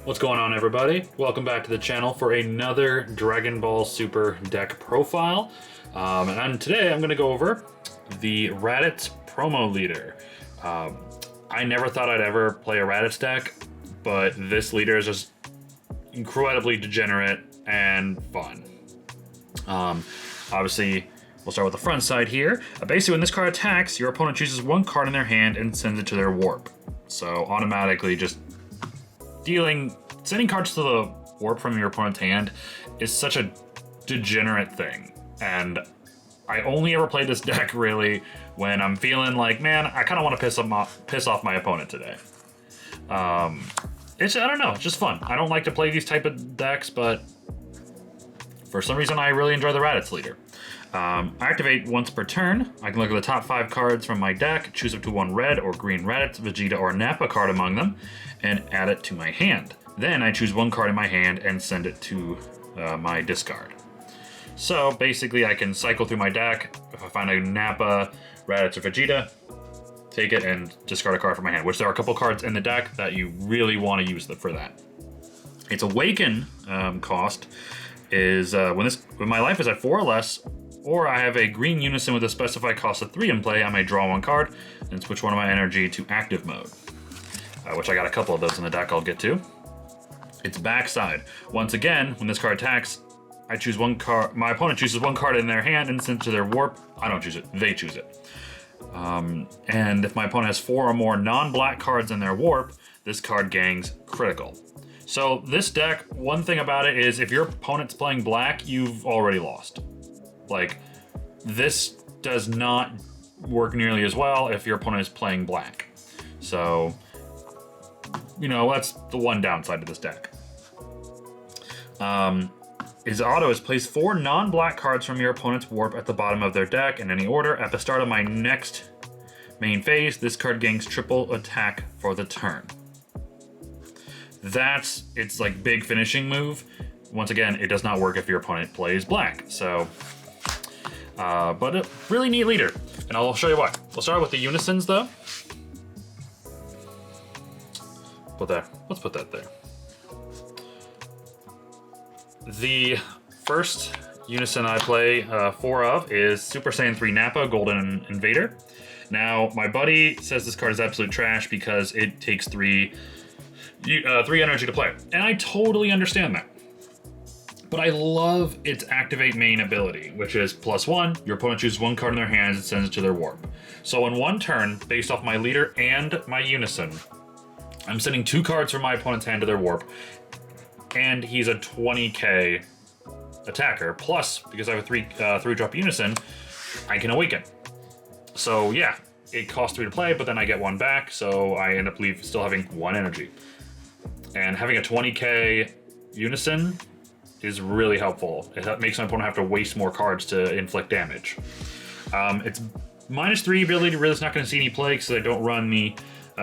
What's going on, everybody? Welcome back to the channel for another Dragon Ball Super deck profile. And today I'm going to go over the Raditz promo leader. I never thought I'd ever play a Raditz deck, but this leader is just incredibly degenerate and fun. Obviously, we'll start with the front side here. Basically, when this card attacks, your opponent chooses one card in their hand and sends it to their warp. So automatically just sending cards to the warp from your opponent's hand is such a degenerate thing. And I only ever play this deck really when I'm feeling like, man, I kind of want to piss off my opponent today. I don't know, it's just fun. I don't like to play these type of decks, but for some reason I really enjoy the Raditz leader. I activate once per turn. I can look at the top 5 cards from my deck, choose up to one red or green Raditz, Vegeta, or Nappa card among them, and add it to my hand. Then I choose one card in my hand and send it to my discard. So basically I can cycle through my deck. If I find a Nappa, Raditz, or Vegeta, take it and discard a card from my hand, which there are a couple cards in the deck that you really want to use for that. Its Awaken cost is when my life is at 4 or less, or I have a green Unison with a specified cost of 3 in play, I may draw one card and switch one of my energy to active mode, which I got a couple of those in the deck I'll get to. Its backside. Once again, when this card attacks, I choose one card. My opponent chooses one card in their hand and sends it to their warp. I don't choose it, they choose it. And if my opponent has 4 or more non-black cards in their warp, this card gangs critical. So this deck, one thing about it is if your opponent's playing black, you've already lost. Like, this does not work nearly as well if your opponent is playing black. So, you know, that's the one downside to this deck. His auto is place 4 non-black cards from your opponent's warp at the bottom of their deck in any order. At the start of my next main phase, this card gangs triple attack for the turn. That's its like big finishing move. Once again, it does not work if your opponent plays black. So, but a really neat leader, and I'll show you why. We'll start with the Unisons though. Let's put that there. The first Unison I play 4 of is Super Saiyan 3 Nappa, Golden Invader. Now, my buddy says this card is absolute trash because it takes 3 energy to play, and I totally understand that. But I love its activate main ability, which is +1, your opponent chooses one card in their hands and sends it to their warp. So in one turn, based off my leader and my Unison, I'm sending 2 cards from my opponent's hand to their warp, and he's a 20k attacker. Plus, because I have a 3-drop Unison, I can awaken. So yeah, it costs 3 to play, but then I get 1 back, so I end up still having 1 energy. And having a 20k Unison is really helpful. It makes my opponent have to waste more cards to inflict damage. It's -3 ability really is not going to see any play because I don't run the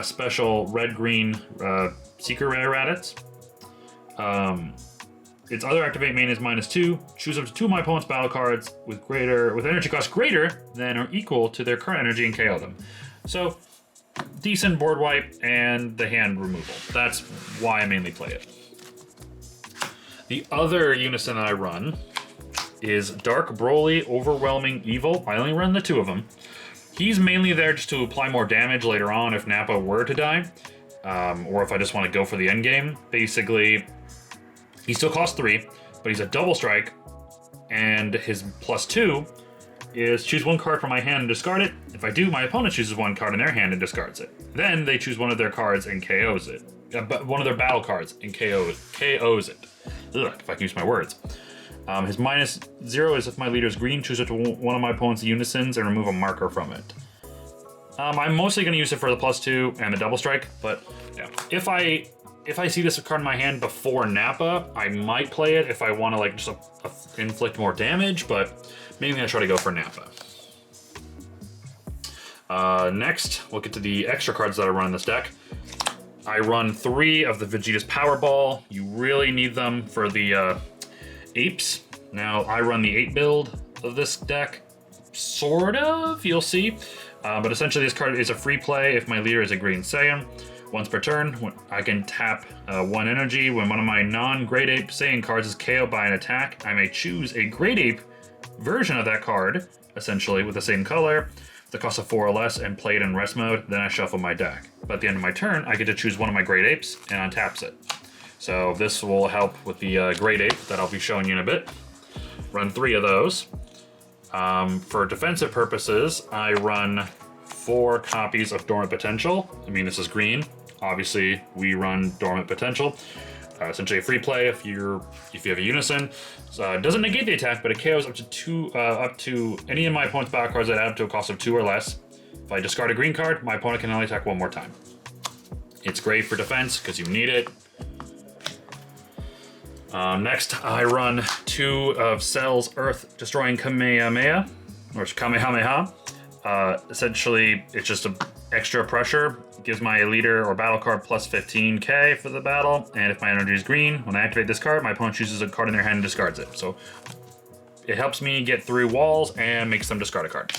special red-green Secret Rare Raditz. Its other activate main is -2. Choose up to 2 of my opponent's battle cards with energy cost greater than or equal to their current energy and KO them. So, decent board wipe and the hand removal. That's why I mainly play it. The other Unison that I run is Dark Broly, Overwhelming Evil. I only run the 2 of them. He's mainly there just to apply more damage later on if Nappa were to die, or if I just want to go for the end game. Basically, he still costs 3, but he's a double strike, and his +2 is choose 1 card from my hand and discard it. If I do, my opponent chooses 1 card in their hand and discards it. Then they choose one of their cards and KOs it. One of their battle cards and KOs it. Ugh, if I can use my words. His -0 is if my leader is green, choose it to one of my opponent's Unisons and remove a marker from it. I'm mostly going to use it for the +2 and the double strike, but yeah. If I see this card in my hand before Nappa, I might play it if I want to like just inflict more damage, but mainly I try to go for Nappa. Next, we'll get to the extra cards that I run in this deck. I run 3 of the Vegeta's Powerball. You really need them for the apes. Now, I run the 8 build of this deck, sort of, you'll see. But essentially this card is a free play if my leader is a Green Saiyan. Once per turn, I can tap 1 energy. When one of my non-Great Ape Saiyan cards is KO'd by an attack, I may choose a Great Ape version of that card, essentially with the same color, the cost of 4 or less, and play it in rest mode. Then I shuffle my deck. But at the end of my turn, I get to choose one of my Great Apes and untaps it. So this will help with the Great Ape that I'll be showing you in a bit. Run 3 of those. For defensive purposes, I run 4 copies of Dormant Potential. I mean, this is green. Obviously, we run Dormant Potential. Essentially a free play if you have a Unison. It doesn't negate the attack, but it KOs up to any of my opponent's battle cards that add up to a cost of 2 or less. If I discard a green card, my opponent can only attack 1 more time. It's great for defense because you need it. Next, I run 2 of Cell's Earth Destroying Kamehameha, or Kamehameha. Essentially, it's just an extra pressure. It gives my leader or battle card plus 15k for the battle, and if my energy is green, when I activate this card, my opponent chooses a card in their hand and discards it. So it helps me get through walls and makes them discard a card.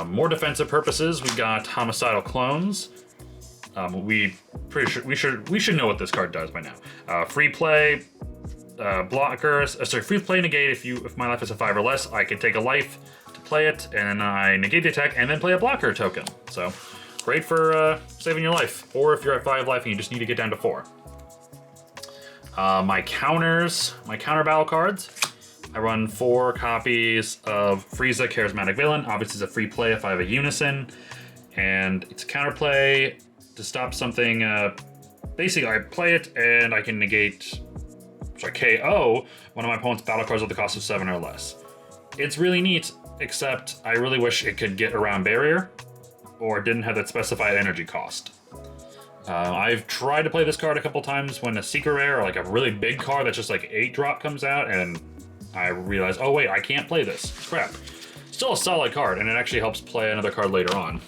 More defensive purposes, we got Homicidal Clones. We should know what this card does by now. Free play, blockers. Free play negate. If my life is a 5 or less, I can take a life to play it, and I negate the attack, and then play a blocker token. So great for saving your life, or if you're at 5 life and you just need to get down to 4. My counter battle cards. I run 4 copies of Frieza Charismatic Villain. Obviously, it's a free play if I have a Unison, and it's a counterplay to stop something. Basically, I play it and I can KO one of my opponent's battle cards with the cost of 7 or less. It's really neat, except I really wish it could get around barrier or didn't have that specified energy cost. I've tried to play this card a couple times when a secret rare or like a really big card that's just like 8-drop comes out, and I realized, oh wait, I can't play this. Crap. Still a solid card, and it actually helps play another card later on.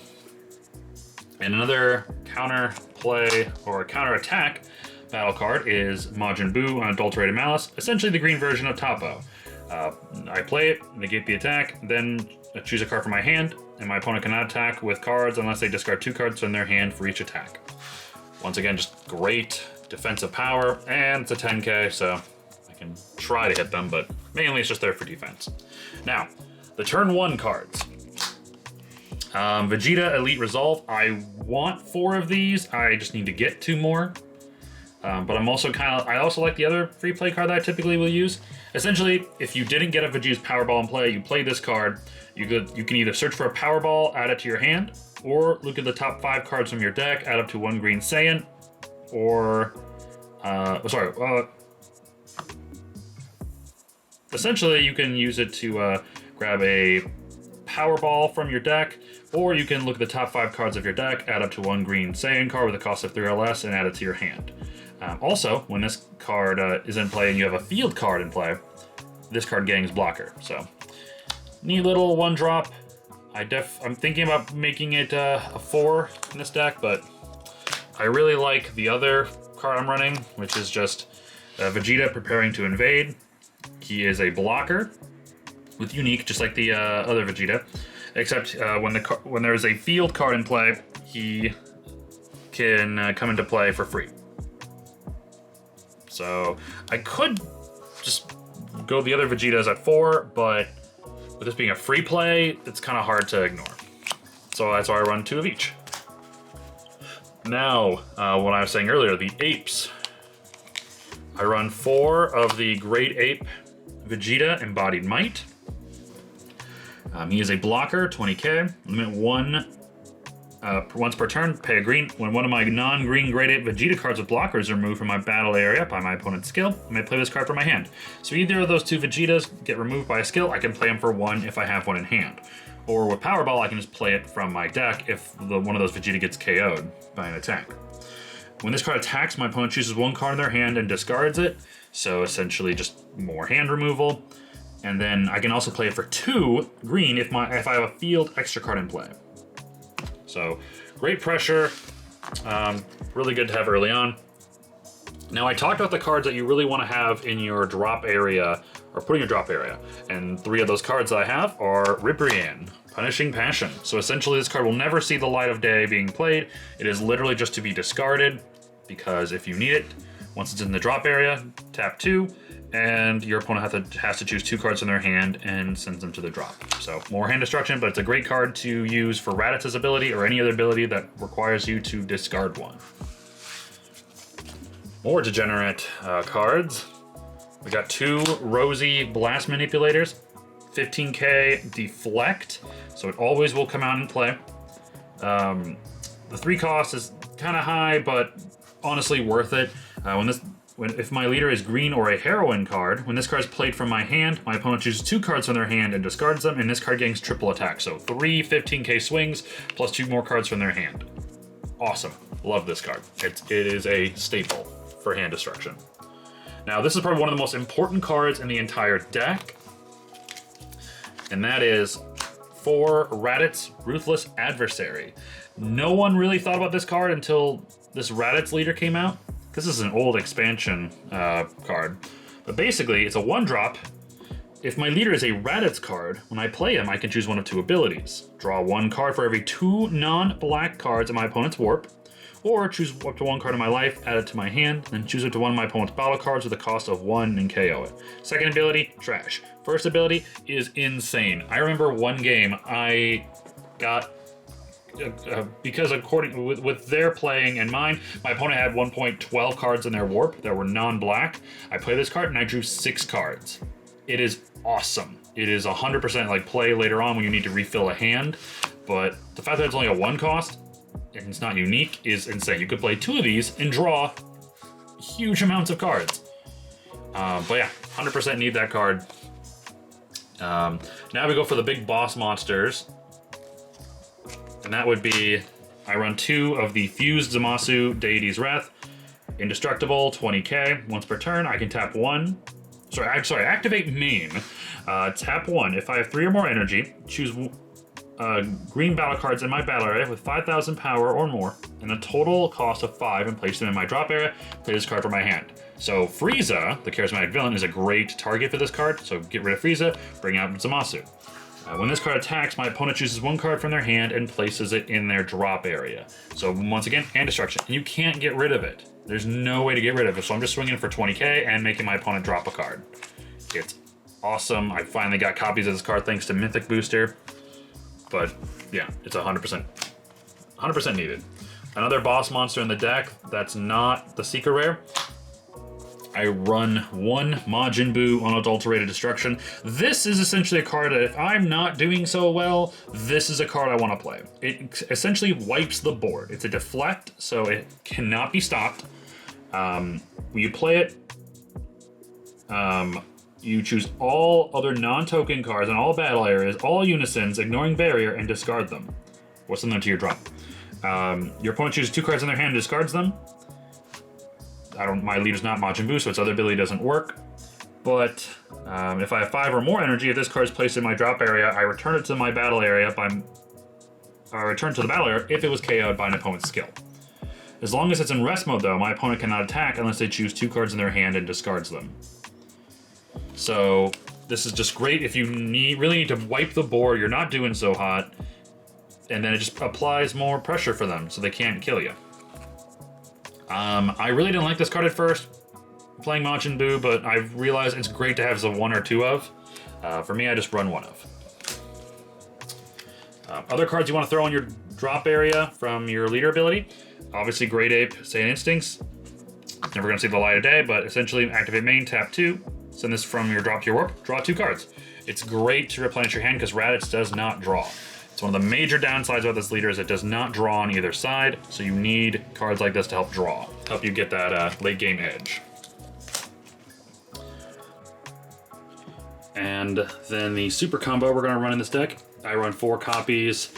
And another counter play or counter attack battle card is Majin Buu Unadulterated Malice, essentially the green version of Toppo. I play it, negate the attack, then choose a card from my hand, and my opponent cannot attack with cards unless they discard 2 cards from their hand for each attack. Once again, just great defensive power, and it's a 10k, so I can try to hit them, but mainly it's just there for defense. Now, the turn 1 cards. Vegeta Elite Resolve. I want 4 of these. I just need to get 2 more. But I also like the other free play card that I typically will use. Essentially, if you didn't get a Vegeta's Powerball in play, you play this card. You can either search for a Powerball, add it to your hand, or look at the top 5 cards from your deck, add up to 1 green Saiyan, or essentially you can use it to grab a Powerball from your deck, or you can look at the top 5 cards of your deck, add up to 1 green Saiyan card with a cost of 3 or less, and add it to your hand. Also, when this card is in play and you have a field card in play, this card gangs blocker. So, neat little 1-drop. I'm thinking about making it a 4 in this deck, but I really like the other card I'm running, which is just Vegeta preparing to invade. He is a blocker with unique, just like the other Vegeta, except when there's a field card in play, he can come into play for free. So I could just go the other Vegetas at 4, but with this being a free play, it's kind of hard to ignore. So that's why I run 2 of each. Now, what I was saying earlier, the apes. I run 4 of the Great Ape Vegeta Embodied Might. He is a blocker, 20k. Limit 1 once per turn, pay a green. When one of my non-green Great Ape Vegeta cards with blockers are removed from my battle area by my opponent's skill, I may play this card from my hand. So either of those 2 Vegetas get removed by a skill, I can play them for 1 if I have 1 in hand. Or with Powerball, I can just play it from my deck if one of those Vegeta gets KO'd by an attack. When this card attacks, my opponent chooses 1 card in their hand and discards it. So essentially just more hand removal. And then I can also play it for 2 green if I have a field extra card in play. So great pressure, really good to have early on. Now I talked about the cards that you really want to have in your drop area or putting a drop area. And 3 of those cards that I have are Ribrianne, Punishing Passion. So essentially this card will never see the light of day being played. It is literally just to be discarded, because if you need it, once it's in the drop area, tap 2, and your opponent has to choose 2 cards from their hand and sends them to the drop. So more hand destruction, but it's a great card to use for Raditz's ability or any other ability that requires you to discard one. More degenerate cards. We got 2 Rosy Blast Manipulators, 15k Deflect, so it always will come out and play. The 3 cost is kind of high, but honestly worth it. If my leader is green or a heroine card, when this card is played from my hand, my opponent chooses 2 cards from their hand and discards them, and this card gains triple attack. So 3 15k swings plus 2 more cards from their hand. Awesome. Love this card. It is a staple for hand destruction. Now, this is probably one of the most important cards in the entire deck, and that is 4 Raditz Ruthless Adversary. No one really thought about this card until this Raditz leader came out. This is an old expansion card, but basically it's a 1-drop. If my leader is a Raditz card, when I play him, I can choose one of 2 abilities. Draw 1 card for every 2 non-black cards in my opponent's warp, or choose up to 1 card in my life, add it to my hand, then choose up to 1 of my opponent's battle cards with a cost of 1 and KO it. Second ability, trash. First ability is insane. I remember one game I got, because according with their playing and mine, my opponent had 1.12 cards in their warp that were non-black. I play this card and I drew 6 cards. It is awesome. It is 100% like play later on when you need to refill a hand, but the fact that it's only a 1 cost and it's not unique is insane. You could play 2 of these and draw huge amounts of cards. But yeah, 100% need that card. Now we go for the big boss monsters. And that would be, I run 2 of the Fused Zamasu Deity's Wrath. Indestructible, 20k. Once per turn, I can tap 1. Activate main. Tap 1. If I have 3 or more energy, choose green battle cards in my battle area with 5,000 power or more, and a total cost of 5, and place them in my drop area. Play this card from my hand. So Frieza, the charismatic villain, is a great target for this card, so get rid of Frieza, bring out Zamasu. When this card attacks, my opponent chooses 1 card from their hand and places it in their drop area. So once again, hand destruction, and you can't get rid of it. There's no way to get rid of it, so I'm just swinging for 20k and making my opponent drop a card. It's awesome. I finally got copies of this card thanks to Mythic Booster, but yeah, it's 100% needed. Another boss monster in the deck that's not the Secret Rare. I run 1 Majin Buu Unadulterated Destruction. This is essentially a card that if I'm not doing so well, this is a card I want to play. It essentially wipes the board. It's a deflect, so it cannot be stopped. When you play it, you choose all other non-token cards in all battle areas, all unisons, ignoring barrier, and discard them. Or send them to your drop. Your opponent chooses 2 cards in their hand and discards them. My leader's not Majin Buu, so its other ability doesn't work. But if I have 5 or more energy, if this card is placed in my drop area, I return it to my battle area return to the battle area if it was KO'd by an opponent's skill. As long as it's in rest mode, though, my opponent cannot attack unless they choose 2 cards in their hand and discards them. So this is just great if you really need to wipe the board, you're not doing so hot, and then it just applies more pressure for them so they can't kill you. I really didn't like this card at first, playing Majin Buu, but I've realized it's great to have a 1 or 2 of. For me, I just run 1 of. Other cards you want to throw in your drop area from your leader ability. Obviously, Great Ape, Saiyan Instincts. Never going to see the light of day, but essentially activate main, tap 2, send this from your drop to your warp, draw 2 cards. It's great to replenish your hand because Raditz does not draw. It's one of the major downsides about this leader is it does not draw on either side, so you need cards like this to help draw, help you get that late game edge. And then the super combo we're going to run in this deck. I run 4 copies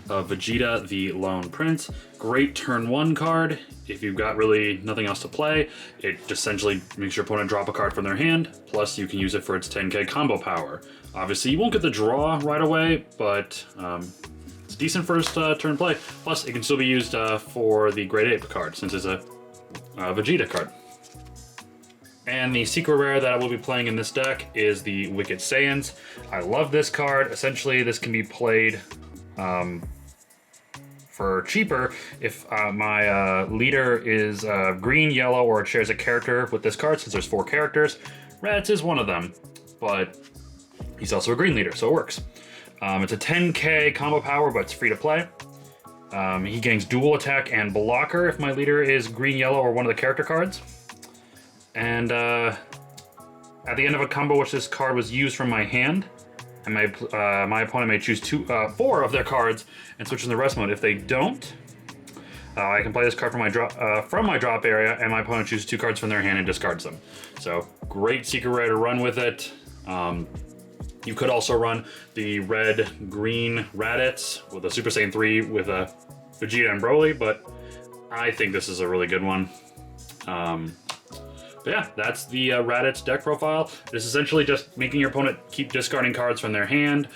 of Vegeta the Lone Prince. Great turn 1 card. If you've got really nothing else to play, it essentially makes your opponent drop a card from their hand, plus you can use it for its 10k combo power. Obviously, you won't get the draw right away, but it's a decent first turn play. Plus, it can still be used for the Great Ape card, since it's a Vegeta card. And the secret rare that I will be playing in this deck is the Wicked Saiyans. I love this card. Essentially, this can be played for cheaper if my leader is green, yellow, or shares a character with this card, since there's 4 characters. Raditz is one of them, but he's also a green leader, so it works. It's a 10k combo power, but it's free to play. He gains dual attack and blocker if my leader is green, yellow, or one of the character cards. And at the end of a combo which this card was used from my hand, and my opponent may choose 4 of their cards and switch in the rest mode. If they don't, I can play this card from my drop area, and my opponent chooses 2 cards from their hand and discards them. So great secret rare to run with it. You could also run the red-green Raditz with a Super Saiyan 3 with a Vegeta and Broly, but I think this is a really good one. But yeah, that's the Raditz deck profile. It's essentially just making your opponent keep discarding cards from their hand,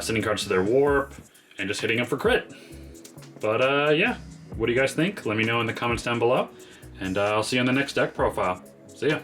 sending cards to their warp, and just hitting them for crit. But yeah, what do you guys think? Let me know in the comments down below, and I'll see you on the next deck profile. See ya.